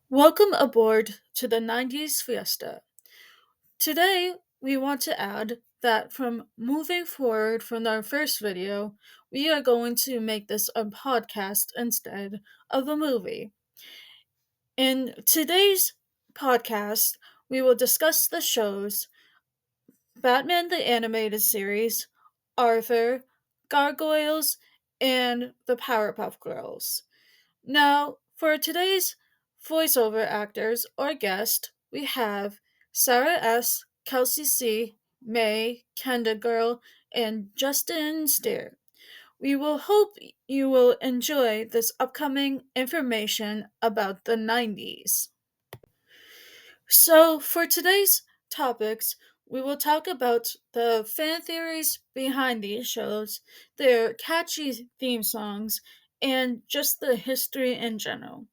Welcome aboard to the 90's Fiesta. Today, we want to add that from moving forward from our first video, we are going to make this a podcast instead of a movie. In today's podcast, we will discuss the shows Batman the Animated Series, Arthur, Gargoyles, and the Powerpuff Girls. Now, for today's voiceover actors or guest, we have Sarah S., Kelsi C., May, Kendogurl, and Justin Steer. We will hope you will enjoy this upcoming information about the 90's. So, for today's topics, we will talk about the fan theories behind these shows, their catchy theme songs, and just the history in general.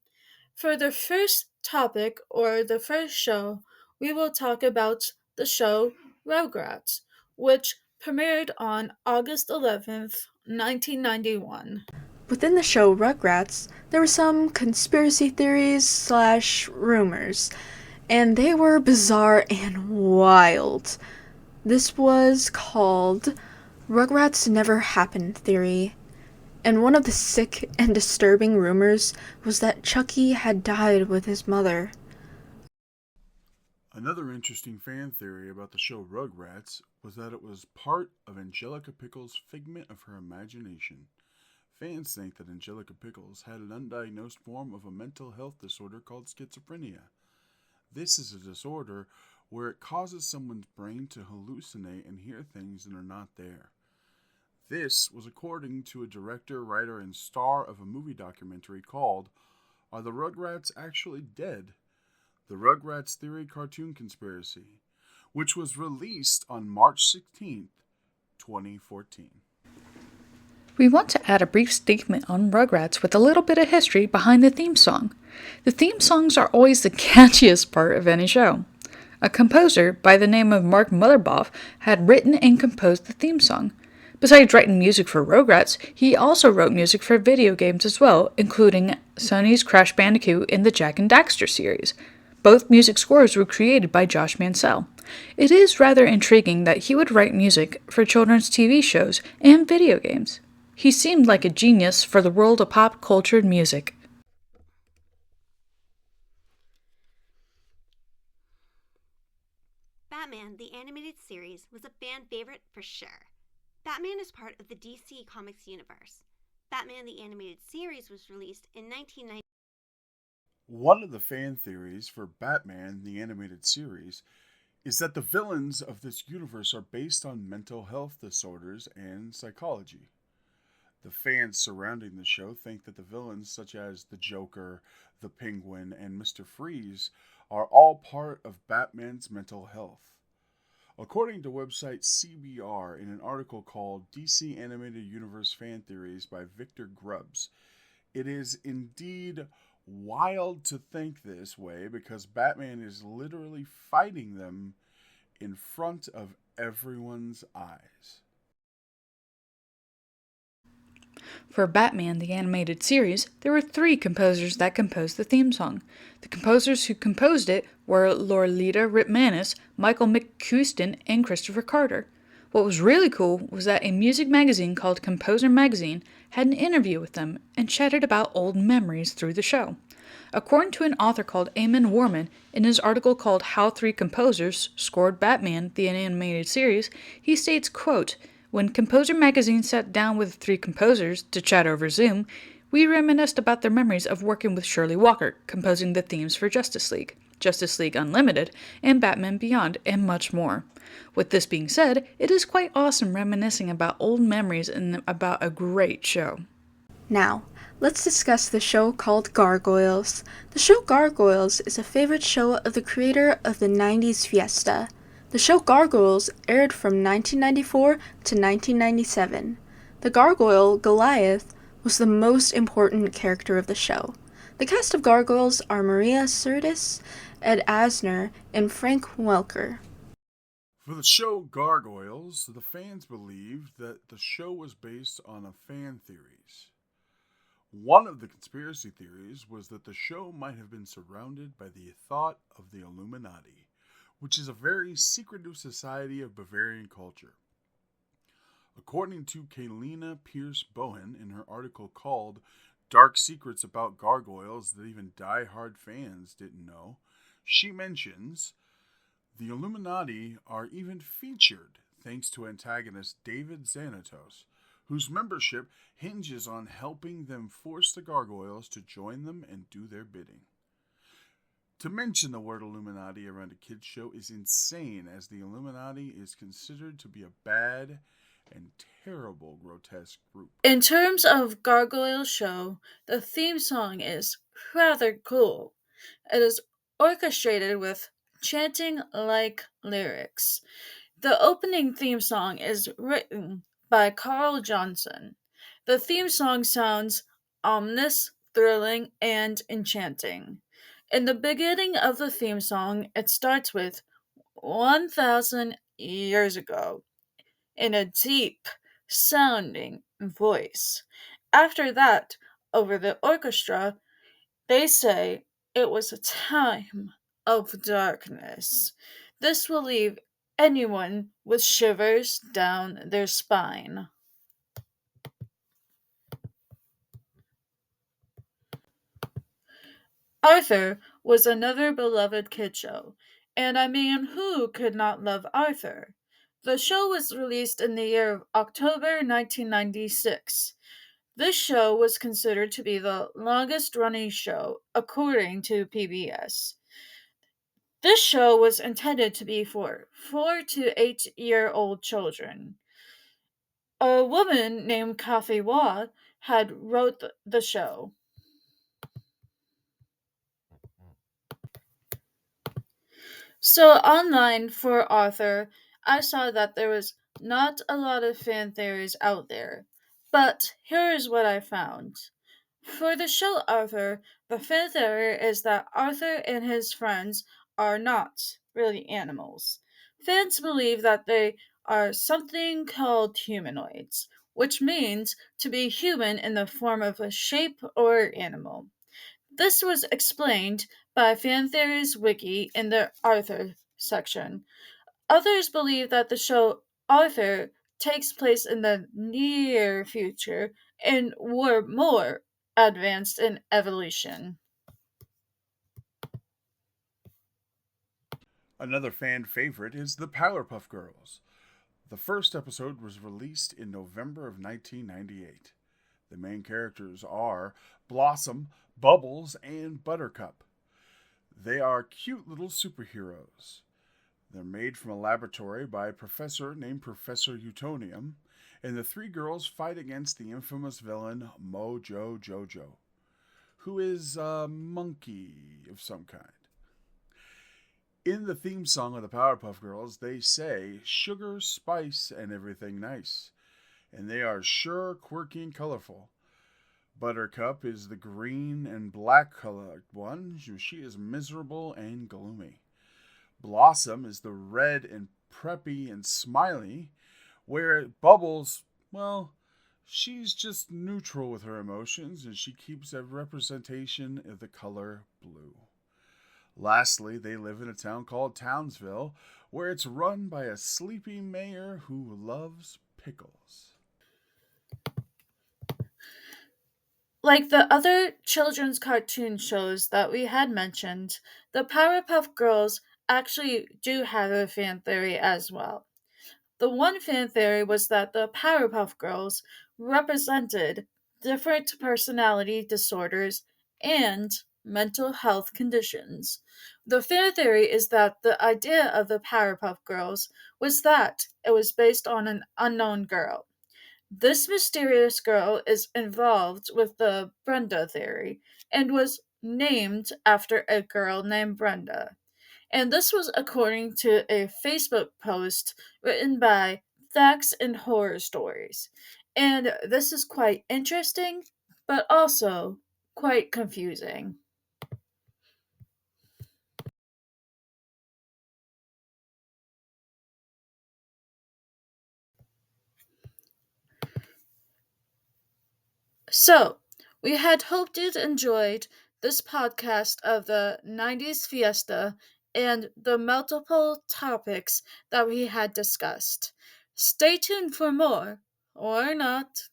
For the first topic, or the first show, we will talk about the show Rugrats, which premiered on August 11th, 1991. Within the show Rugrats, there were some conspiracy theories slash rumors, and they were bizarre and wild. This was called Rugrats Never Happened theory, and one of the sick and disturbing rumors was that Chucky had died with his mother. Another interesting fan theory about the show Rugrats was that it was part of Angelica Pickles' figment of her imagination. Fans think that Angelica Pickles had an undiagnosed form of a mental health disorder called schizophrenia. This is a disorder where it causes someone's brain to hallucinate and hear things that are not there. This was according to a director, writer, and star of a movie documentary called Are the Rugrats Actually Dead? The Rugrats Theory Cartoon Conspiracy, which was released on March 16th, 2014. We want to add a brief statement on Rugrats with a little bit of history behind the theme song. The theme songs are always the catchiest part of any show. A composer by the name of Mark Mothersbaugh had written and composed the theme song. Besides writing music for Rugrats, he also wrote music for video games as well, including Sony's Crash Bandicoot and the Jak and Daxter series. Both music scores were created by Josh Mansell. It is rather intriguing that he would write music for children's TV shows and video games. He seemed like a genius for the world of pop culture and music. Batman, the animated series, was a fan favorite for sure. Batman is part of the DC Comics universe. Batman, the animated series, was released in 1990. One of the fan theories for Batman, the animated series, is that the villains of this universe are based on mental health disorders and psychology. The fans surrounding the show think that the villains, such as the Joker, the Penguin, and Mr. Freeze, are all part of Batman's mental health. According to website CBR, in an article called DC Animated Universe Fan Theories by Victor Grubbs, it is indeed wild to think this way because Batman is literally fighting them in front of everyone's eyes. For Batman, the animated series, there were 3 composers that composed the theme song. The composers who composed it were Lorelita Ripmanis, Michael McCuiston, and Christopher Carter. What was really cool was that a music magazine called Composer Magazine had an interview with them and chatted about old memories through the show. According to an author called Eamon Warman, in his article called How 3 Composers Scored Batman, the Animated Series, he states, quote, "When Composer Magazine sat down with 3 composers to chat over Zoom, we reminisced about their memories of working with Shirley Walker, composing the themes for Justice League Unlimited, and Batman Beyond, and much more. With this being said, it is quite awesome reminiscing about old memories and about a great show." Now, let's discuss the show called Gargoyles. The show Gargoyles is a favorite show of the creator of the 90's Fiesta. The show Gargoyles aired from 1994 to 1997. The gargoyle, Goliath, was the most important character of the show. The cast of Gargoyles are Maria Sirtis, Ed Asner, and Frank Welker. For the show Gargoyles, the fans believed that the show was based on a fan theories. One of the conspiracy theories was that the show might have been surrounded by the thought of the Illuminati, which is a very secretive society of Bavarian culture. According to Kaylina Pierce Bowen in her article called Dark Secrets About Gargoyles That Even Die-Hard Fans Didn't Know, she mentions the Illuminati are even featured thanks to antagonist David Xanatos, whose membership hinges on helping them force the gargoyles to join them and do their bidding. To mention the word Illuminati around a kids' show is insane, as the Illuminati is considered to be a bad and terrible grotesque group. In terms of Gargoyle Show, the theme song is rather cool. It is orchestrated with chanting like lyrics. The opening theme song is written by Carl Johnson. The theme song sounds ominous, thrilling, and enchanting. In the beginning of the theme song, it starts with 1,000 years ago in a deep sounding voice. After that, over the orchestra, they say it was a time of darkness. This will leave anyone with shivers down their spine. Arthur was another beloved kid show, and I mean, who could not love Arthur? The show was released in the year of October 1996. This show was considered to be the longest running show, according to PBS. This show was intended to be for 4 to 8-year-old children. A woman named Kathy Waugh had wrote the show. So online for Arthur, I saw that there was not a lot of fan theories out there. But here is what I found. For the show Arthur, the fan theory is that Arthur and his friends are not really animals. Fans believe that they are something called humanoids, which means to be human in the form of a shape or animal. This was explained by Fan Theories Wiki in the Arthur section. Others believe that the show Arthur takes place in the near future and were more advanced in evolution. Another fan favorite is the Powerpuff Girls. The first episode was released in November of 1998. The main characters are Blossom, Bubbles, and Buttercup. They are cute little superheroes. They're made from a laboratory by a professor named Professor Utonium, and the three girls fight against the infamous villain Mojo Jojo, who is a monkey of some kind. In the theme song of the Powerpuff Girls, they say sugar, spice, and everything nice. And they are sure quirky and colorful. Buttercup is the green and black colored one. She is miserable and gloomy. Blossom is the red and preppy and smiley, where Bubbles, well, she's just neutral with her emotions and she keeps a representation of the color blue. Lastly, they live in a town called Townsville, where it's run by a sleepy mayor who loves pickles. Like the other children's cartoon shows that we had mentioned, the Powerpuff Girls actually do have a fan theory as well. The one fan theory was that the Powerpuff Girls represented different personality disorders and mental health conditions. The fan theory is that the idea of the Powerpuff Girls was that it was based on an unknown girl. This mysterious girl is involved with the Brenda theory and was named after a girl named Brenda. And this was according to a Facebook post written by Facts and Horror Stories. And this is quite interesting, but also quite confusing. So, We had hoped you'd enjoyed this podcast of the 90s Fiesta and the multiple topics that we had discussed. Stay tuned for more, or not.